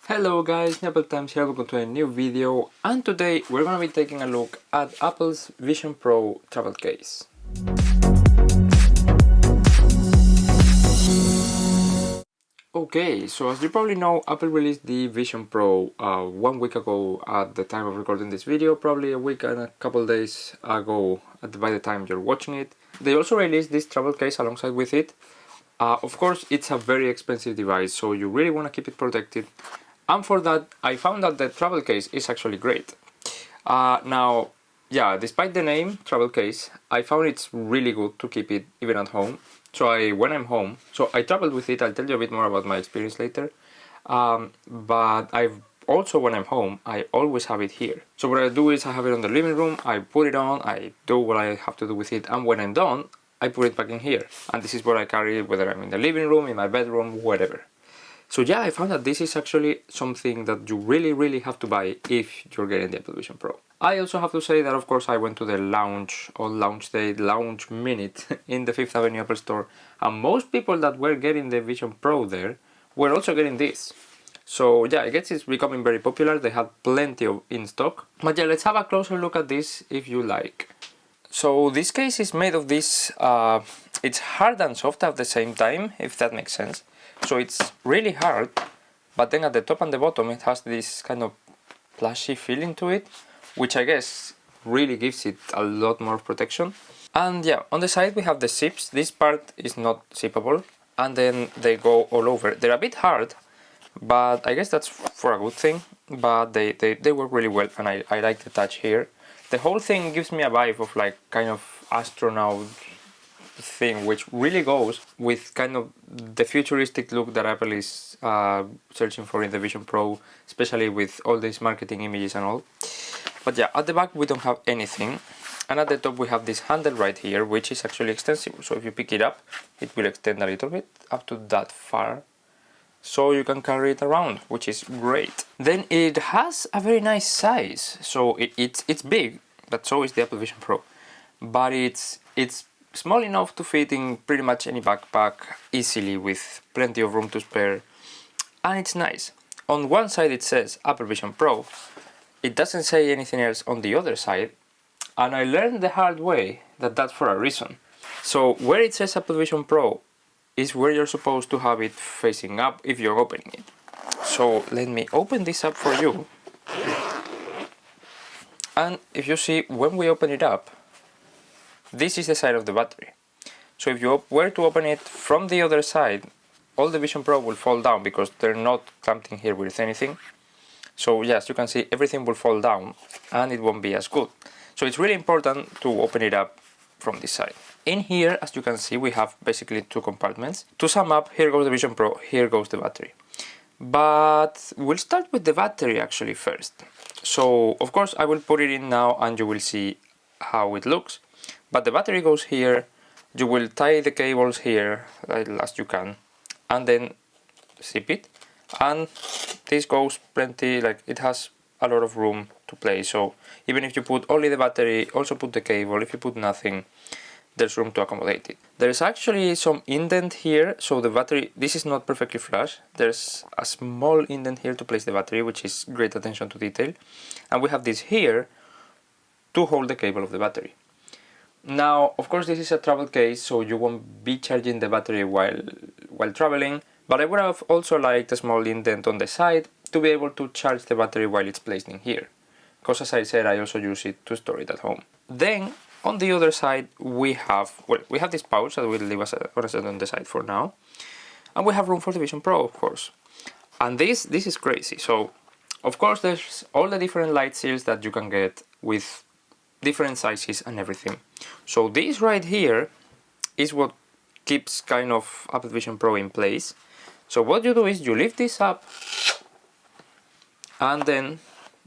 Hello guys, Apple Times here, welcome to a new video, and today we're gonna be taking a look at Apple's Vision Pro travel case. Okay, so as you probably know, Apple released the Vision Pro 1 week ago at the time of recording this video, probably a week and a couple days ago by the time you're watching it. They also released this travel case alongside with it. Of course, it's a very expensive device, so you really want to keep it protected. And for that, I found that the travel case is actually great. Now, despite the name travel case, I found it's really good to keep it even at home. When I'm home, I traveled with it. I'll tell you a bit more about my experience later. But when I'm home, I always have it here. So what I do is I have it on the living room, I put it on, I do what I have to do with it, and when I'm done, I put it back in here. And this is where I carry it, whether I'm in the living room, in my bedroom, whatever. So yeah, I found that this is actually something that you really have to buy if you're getting the Apple Vision Pro. I also have to say that of course I went to the launch minute in the Fifth Avenue Apple Store, and most people that were getting the Vision Pro there were also getting this. So yeah, I guess it's becoming very popular. They had plenty of in stock. But yeah, let's have a closer look at this if you like. So this case is made of this, it's hard and soft at the same time, if that makes sense. So it's really hard, but then at the top and the bottom it has this kind of plushy feeling to it, which I guess really gives it a lot more protection. And yeah, on the side we have the zips. This part is not zippable, and then they go all over. They're a bit hard, but I guess that's for a good thing, but they work really well, and I like the touch here. The whole thing gives me a vibe of like kind of astronaut thing, which really goes with kind of the futuristic look that Apple is searching for in the Vision Pro, especially with all these marketing images and all. But yeah, at the back we don't have anything, and at the top we have this handle right here, which is actually extensible. So if you pick it up, it will extend a little bit up to that far, so you can carry it around, which is great. Then it has a very nice size, so it's big, but so is the Apple Vision Pro, but it's small enough to fit in pretty much any backpack easily with plenty of room to spare, and it's nice. On one side it says Apple Vision Pro, it doesn't say anything else on the other side, and I learned the hard way that that's for a reason. So where it says Apple Vision Pro is where you're supposed to have it facing up if you're opening it. So let me open this up for you, and if you see, when we open it up, this is the side of the battery. So if you were to open it from the other side, all the Vision Pro will fall down because they're not clamped in here with anything. So yes, you can see everything will fall down and it won't be as good. So it's really important to open it up from this side. In here, as you can see, we have basically two compartments. To sum up, here goes the Vision Pro, here goes the battery. But we'll start with the battery actually first. So of course I will put it in now and you will see how it looks. But the battery goes here, you will tie the cables here as last you can, and then zip it, and this goes plenty, like it has a lot of room to play. So even if you put only the battery, also put the cable, if you put nothing, there's room to accommodate it. There's actually some indent here, so the battery, this is not perfectly flush, there's a small indent here to place the battery, which is great attention to detail, and we have this here to hold the cable of the battery. Now, of course, this is a travel case, so you won't be charging the battery while traveling, but I would have also liked a small indent on the side to be able to charge the battery while it's placed in here, because as I said, I also use it to store it at home. Then, on the other side, we have this pouch that will leave us on the side for now, and we have room for the Vision Pro, of course. And this is crazy. So, of course, there's all the different light seals that you can get with different sizes and everything. So this right here is what keeps kind of Apple Vision Pro in place. So what you do is you lift this up, and then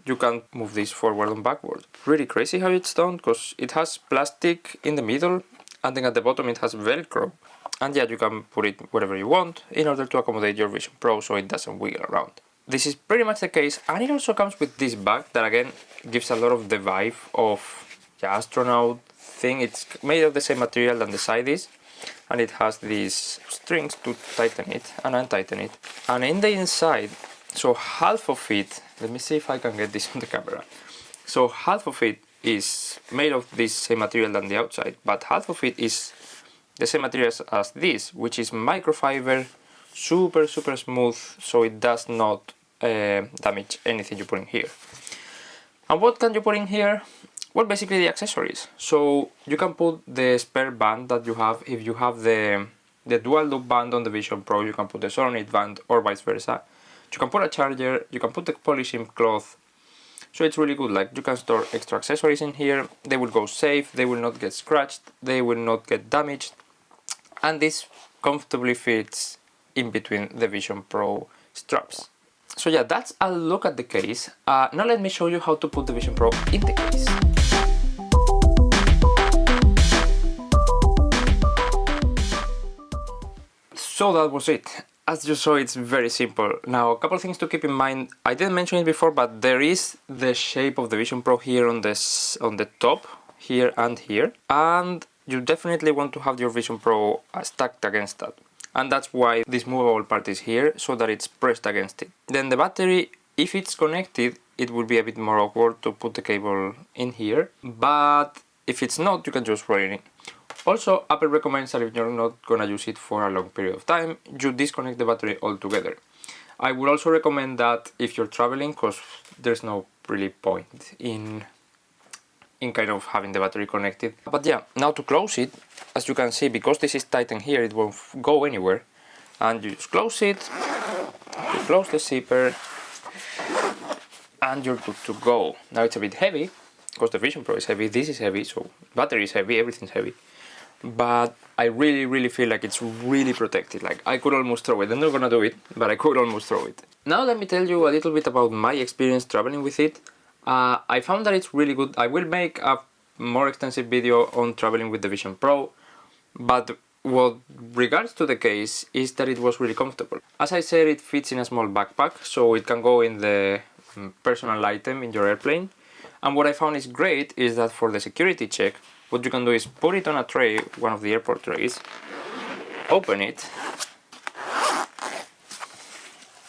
you can move this forward and backward. Really crazy how it's done, because it has plastic in the middle, and then at the bottom it has Velcro. And yeah, you can put it wherever you want in order to accommodate your Vision Pro so it doesn't wiggle around. This is pretty much the case, and it also comes with this bag that again gives a lot of the vibe of the astronaut thing. It's made of the same material than the side is, and it has these strings to tighten it and untighten it. And in the inside So half of it, let me see if I can get this on the camera. So half of it is made of this same material than the outside, but half of it is the same material as this, which is microfiber, super smooth, so it does not damage anything you put in here. And what can you put in here? Well, basically the accessories. So you can put the spare band that you have. If you have the dual loop band on the Vision Pro, you can put the Solenoid band or vice versa. You can put a charger, you can put the polishing cloth. So it's really good, like you can store extra accessories in here. They will go safe, they will not get scratched, they will not get damaged. And this comfortably fits in between the Vision Pro straps. So yeah, that's a look at the case. Now let me show you how to put the Vision Pro in the case. So that was it. As you saw, it's very simple. Now, a couple of things to keep in mind. I didn't mention it before, but there is the shape of the Vision Pro here on the top, here and here. And you definitely want to have your Vision Pro stacked against that. And that's why this movable part is here, so that it's pressed against it. Then the battery, if it's connected, it will be a bit more awkward to put the cable in here. But if it's not, you can just roll it in. Also, Apple recommends that if you're not gonna use it for a long period of time, you disconnect the battery altogether. I would also recommend that if you're traveling, because there's no really point in kind of having the battery connected. But yeah, now to close it, as you can see, because this is tightened here, it won't go anywhere. And you just close it, you close the zipper, and you're good to go. Now it's a bit heavy, because the Vision Pro is heavy, this is heavy, so battery is heavy, everything's heavy. But I really feel like it's really protected. Like, I could almost throw it. I'm not gonna do it, but I could almost throw it. Now let me tell you a little bit about my experience traveling with it. I found that it's really good. I will make a more extensive video on traveling with the Vision Pro, but what regards to the case is that it was really comfortable. As I said, it fits in a small backpack, so it can go in the personal item in your airplane. And what I found is great is that for the security check, what you can do is put it on a tray, one of the airport trays, open it,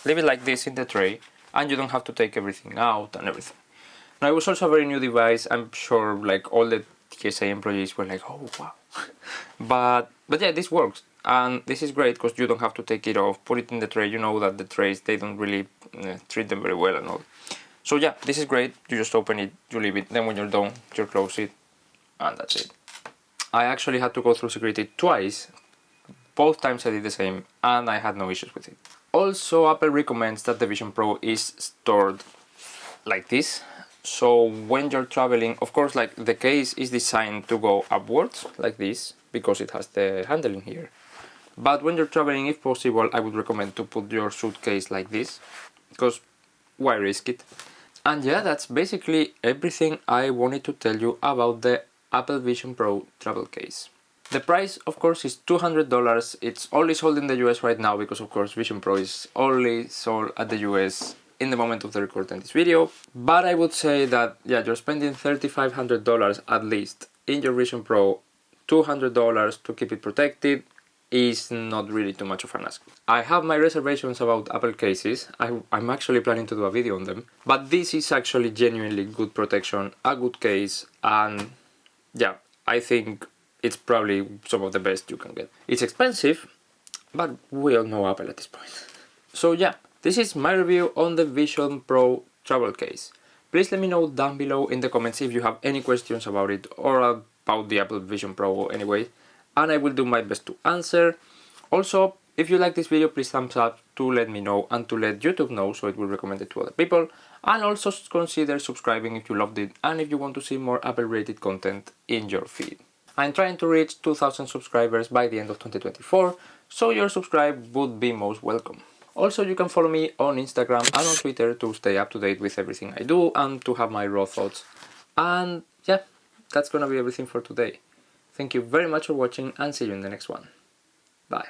leave it like this in the tray, and you don't have to take everything out and everything. Now, it was also a very new device. I'm sure like all the TSA employees were like, oh wow. but yeah, this works. And this is great because you don't have to take it off, put it in the tray. You know that the trays, they don't really treat them very well and all. So yeah, this is great. You just open it, you leave it, then when you're done, you close it, and that's it. I actually had to go through security twice. Both times I did the same, and I had no issues with it. Also, Apple recommends that the Vision Pro is stored like this. So when you're traveling, of course, like the case is designed to go upwards like this because it has the handle in here. But when you're traveling, if possible, I would recommend to put your suitcase like this, because why risk it? And yeah, that's basically everything I wanted to tell you about the Apple Vision Pro travel case. The price, of course, is $200. It's only sold in the US right now because, of course, Vision Pro is only sold at the US in the moment of the recording this video. But I would say that, yeah, you're spending $3,500 at least in your Vision Pro. $200 to keep it protected is not really too much of an ask. I have my reservations about Apple cases. I'm actually planning to do a video on them. But this is actually genuinely good protection, a good case, and yeah, I think it's probably some of the best you can get. It's expensive, but we all know Apple at this point. So yeah, this is my review on the Vision Pro travel case. Please let me know down below in the comments if you have any questions about it or about the Apple Vision Pro anyway, and I will do my best to answer. Also, if you like this video, please thumbs up to let me know and to let YouTube know so it will recommend it to other people. And also consider subscribing if you loved it and if you want to see more Apple related content in your feed. I'm trying to reach 2,000 subscribers by the end of 2024, so your subscribe would be most welcome. Also, you can follow me on Instagram and on Twitter to stay up to date with everything I do and to have my raw thoughts. And yeah, that's gonna be everything for today. Thank you very much for watching and see you in the next one. Bye.